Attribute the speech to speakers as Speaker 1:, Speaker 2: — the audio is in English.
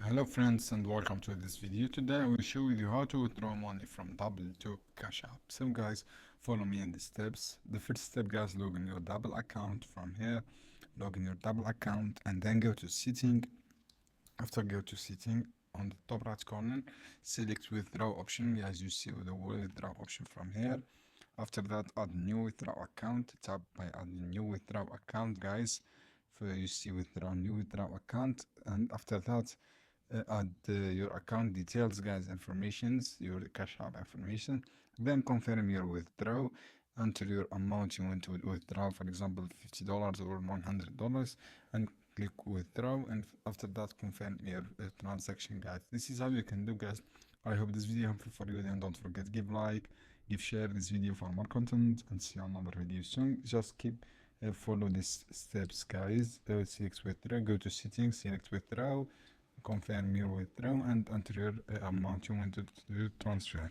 Speaker 1: Hello friends and welcome to this video. Today I will show you how to withdraw money from Dabble to Cash App. So guys, follow me in the steps. The first step guys, log in your Dabble account from here. Log in your Dabble account and then go to setting. After go to setting, on the top right corner, select withdraw option. As you see the withdraw option from here. After that, add new withdraw account. Tap by add new withdraw account guys. So you see withdraw new withdraw account, and after that add your account details guys, informations, your cash app information, then confirm your withdraw, enter your amount you want to withdraw, for example $50 or $100, and click withdraw, and after that confirm your transaction guys. This is how you can do guys. I hope this video helpful for you, and don't forget give like, give share this video for more content, and see you on another video soon. Just keep follow these steps guys. Select withdraw, go to settings, select withdraw, confirm your withdraw, and enter your amount you want to transfer.